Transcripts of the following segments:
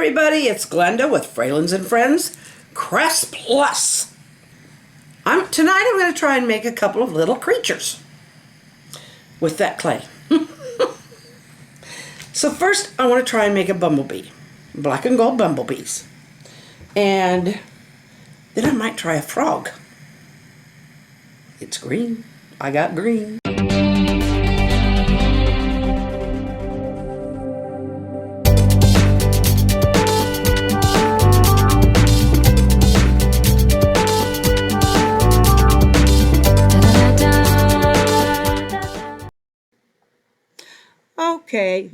everybody, it's Glenda with Fralins and Friends, Crest Plus. Tonight I'm going to try and make a couple of little creatures with that clay. So first I want to try and make a bumblebee, black and gold bumblebees. And then I might try a frog. It's green. I got green. Okay,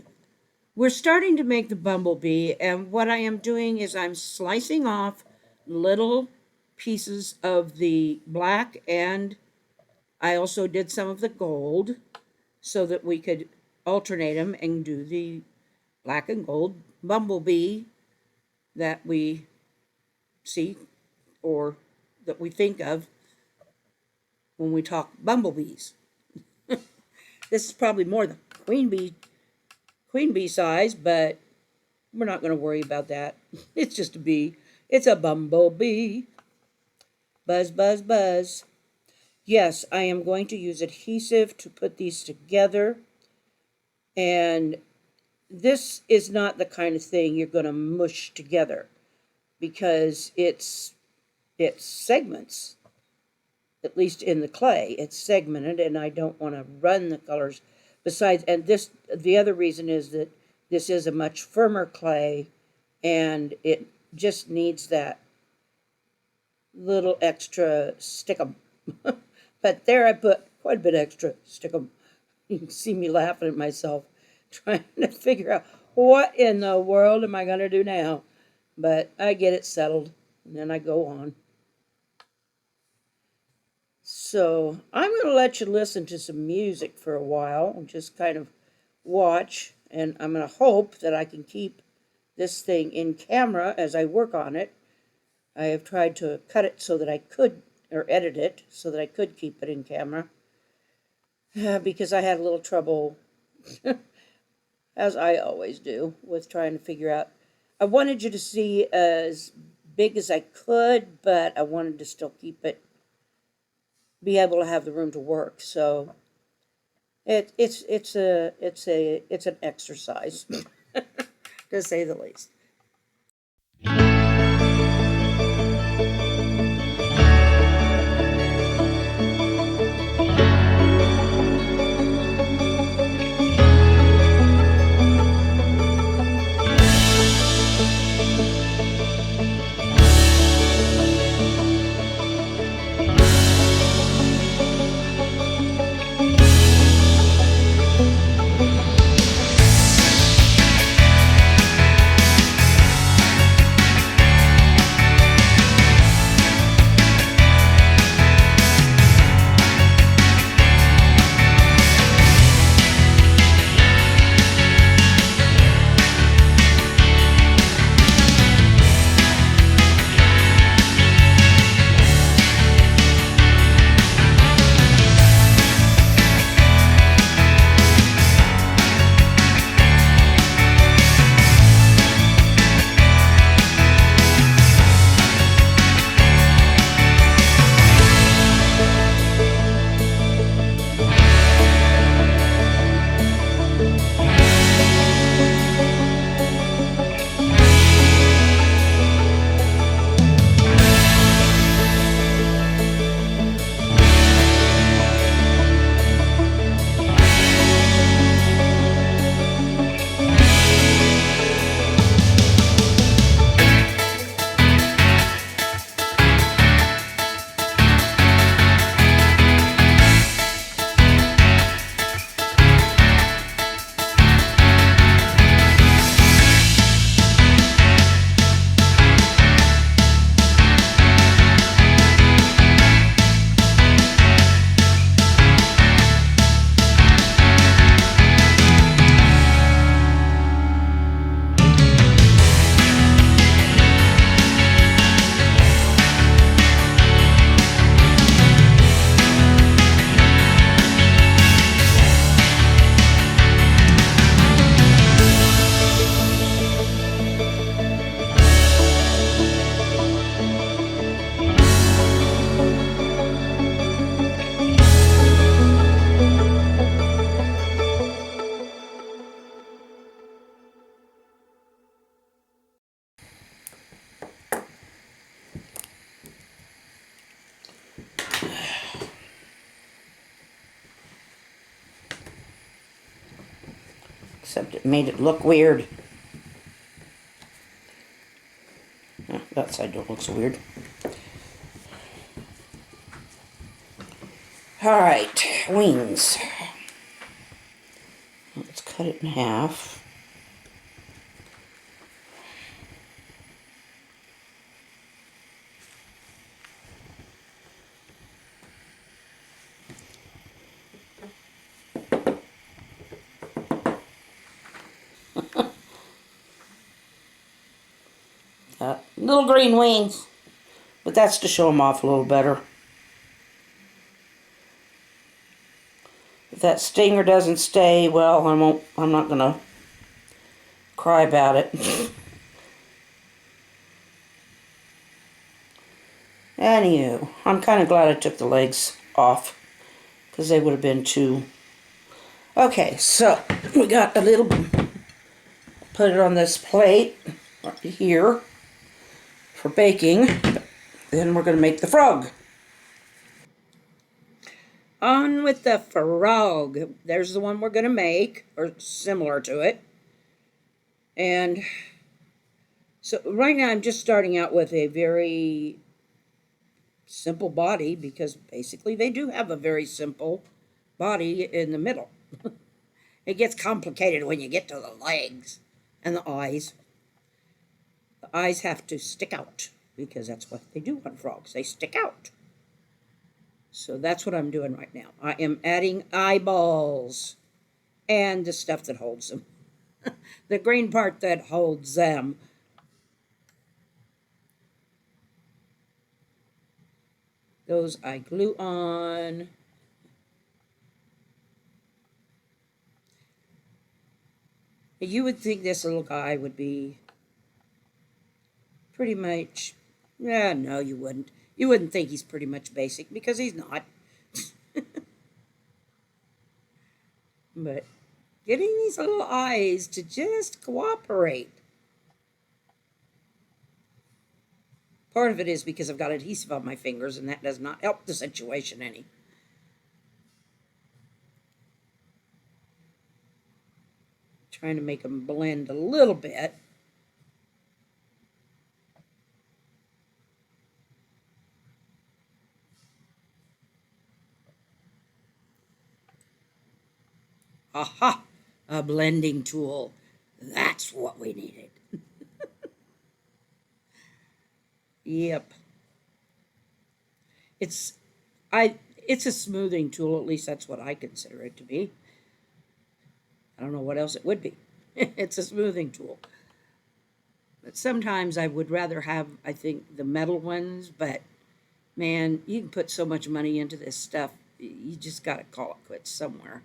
we're starting to make the bumblebee, and what I am doing is I'm slicing off little pieces of the black, and I also did some of the gold so that we could alternate them and do the black and gold bumblebee that we see or that we think of when we talk bumblebees. This is probably more the queen bee size, but we're not going to worry about that. It's just a bee. It's a bumblebee. Buzz, buzz, buzz. Yes, I am going to use adhesive to put these together. And this is not the kind of thing you're going to mush together because it's segments. At least in the clay, it's segmented, and I don't want to run the colors. Besides, and the other reason is that this is a much firmer clay, and it just needs that little extra stickum. But there I put quite a bit extra stickum. You can see me laughing at myself, trying to figure out what in the world am I going to do now. But I get it settled, and then I go on. So I'm going to let you listen to some music for a while and just kind of watch. And I'm going to hope that I can keep this thing in camera as I work on it. I have tried to cut it so that I could, or edit it so that I could keep it in camera. Because I had a little trouble, as I always do, with trying to figure out. I wanted you to see as big as I could, but I wanted to still keep it, be able to have the room to work. So it's an exercise, to say the least. except it made it look weird. Oh, that side don't look so weird. Alright, wings. Let's cut it in half. Little green wings, but that's to show them off a little better. If that stinger doesn't stay, well, I'm not gonna cry about it. Anywho, I'm kind of glad I took the legs off because they would have been too. Okay, so we got a little, put it on this plate right here for baking. Then we're going to make the frog. On with the frog. There's the one we're going to make, or similar to it. And so right now I'm just starting out with a very simple body because basically they do have a very simple body in the middle. It gets complicated when you get to the legs and the eyes. The eyes have to stick out because that's what they do on frogs. They stick out. So that's what I'm doing right now. I am adding eyeballs and the stuff that holds them. The green part that holds them. Those I glue on. You would think this little guy would be pretty much, yeah, no, you wouldn't. You wouldn't think he's pretty much basic because he's not. But getting these little eyes to just cooperate. Part of it is because I've got adhesive on my fingers and that does not help the situation any. Trying to make them blend a little bit. Aha! A blending tool. That's what we needed. Yep. It's a smoothing tool, at least that's what I consider it to be. I don't know what else it would be. It's a smoothing tool. But sometimes I would rather have, I think, the metal ones, but man, you can put so much money into this stuff, you just got to call it quits somewhere.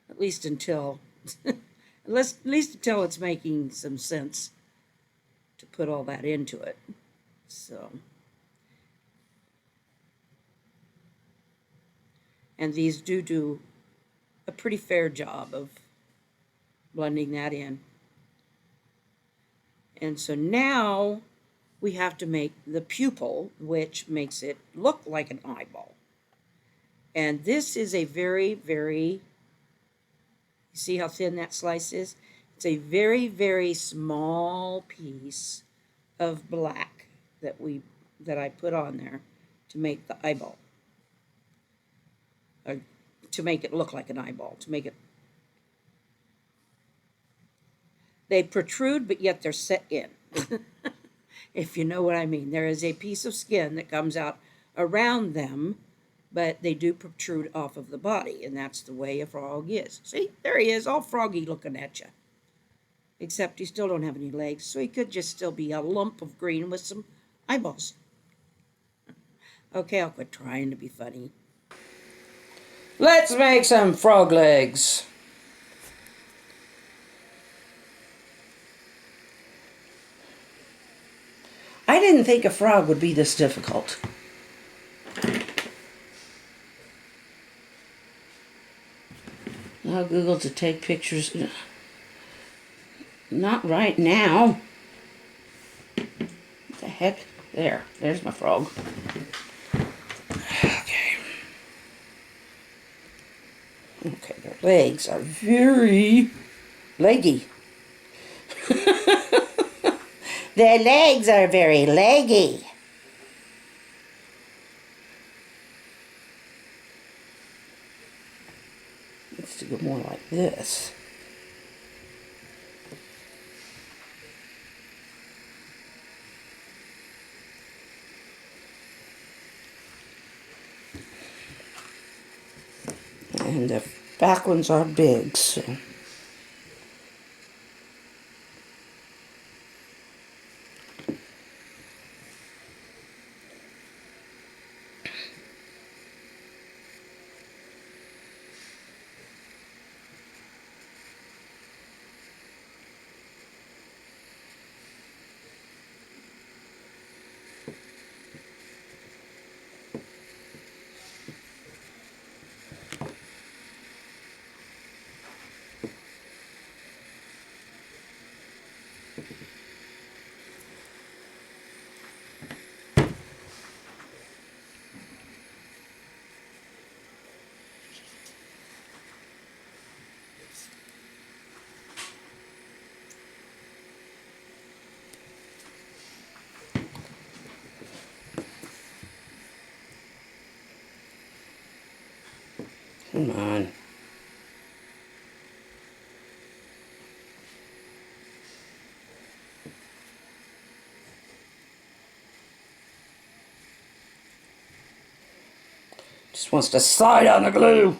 At least until, at least until it's making some sense to put all that into it. So, and these do a pretty fair job of blending that in. And so now we have to make the pupil, which makes it look like an eyeball. And this is a very, very, you see how thin that slice is? It's a very, very small piece of black that I put on there to make the eyeball. Or to make it look like an eyeball, to make it. They protrude, but yet they're set in. If you know what I mean. There is a piece of skin that comes out around them, but they do protrude off of the body, and that's the way a frog is. See, there he is, all froggy looking at you. Except he still don't have any legs, so he could just still be a lump of green with some eyeballs. Okay, I'll quit trying to be funny. Let's make some frog legs. I didn't think a frog would be this difficult. I'll Google to take pictures. Not right now. What the heck? There's my frog. Okay, their legs are very Leggy. Their legs are very leggy. It's to go more like this. And the back ones are big, so. Come on. Just wants to slide on the glue.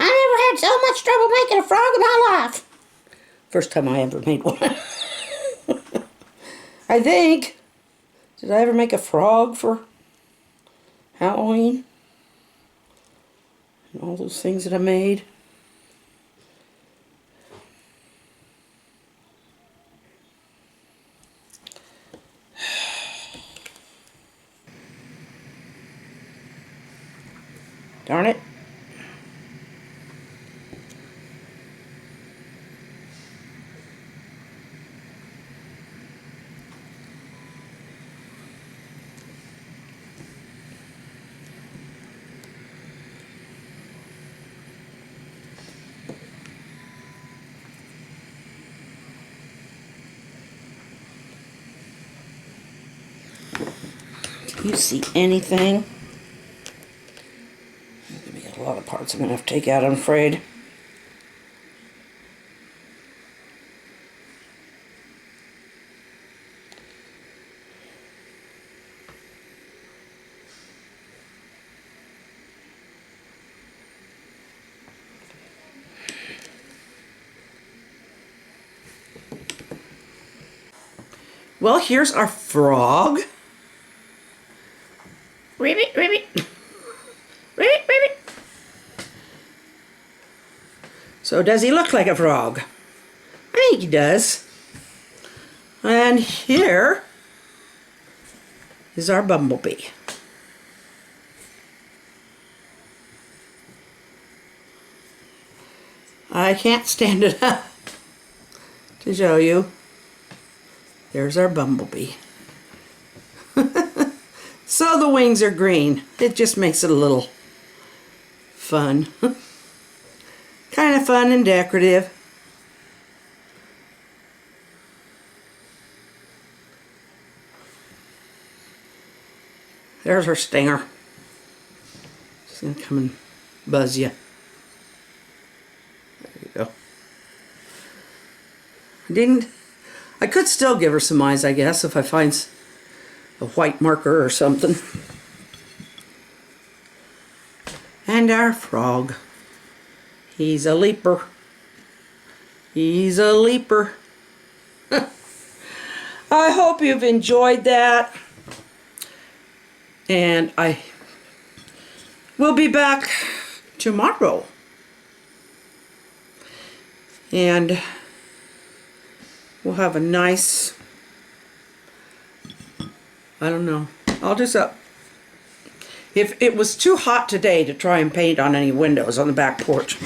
I never had so much trouble making a frog in my life. First time I ever made one. I think. Did I ever make a frog for Halloween? And all those things that I made. Darn it. Do you see anything? There's going to be a lot of parts I'm going to have to take out, I'm afraid. Well, here's our frog. Ribbit, ribbit. Ribbit, ribbit. So does he look like a frog? I think he does. And here is our bumblebee. I can't stand it up to show you. There's our bumblebee. So the wings are green. It just makes it a little fun. Kind of fun and decorative. There's her stinger. She's going to come and buzz you. There you go. I could still give her some eyes, I guess, if I find a white marker or something. And our frog. He's a leaper. He's a leaper. I hope you've enjoyed that. And I will be back tomorrow. And we'll have a nice, I don't know, I'll just if it was too hot today to try and paint on any windows on the back porch.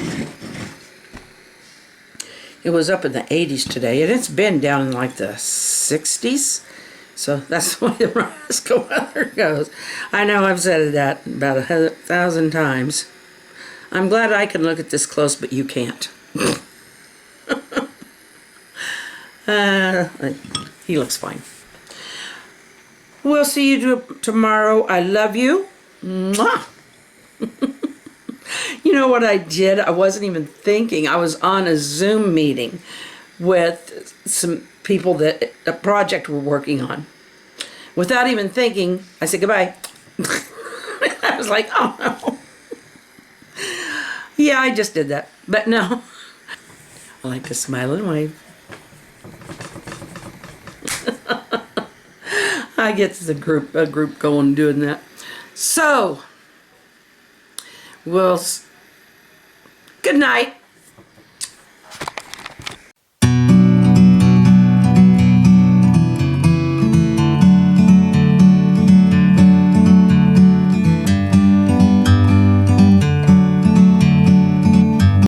It was up in the 80s today, and it's been down in like the 60s. So that's the way the Nebraska weather goes. I know I've said that about 1,000 times. I'm glad I can look at this close, but you can't. He looks fine. We'll see you tomorrow. I love you. Mwah. You know what I did? I wasn't even thinking. I was on a Zoom meeting with some people that a project we're working on. Without even thinking, I said goodbye. I was like, oh no. Yeah, I just did that. But no. I like to smile and wave. I get a group going doing that. So, good night.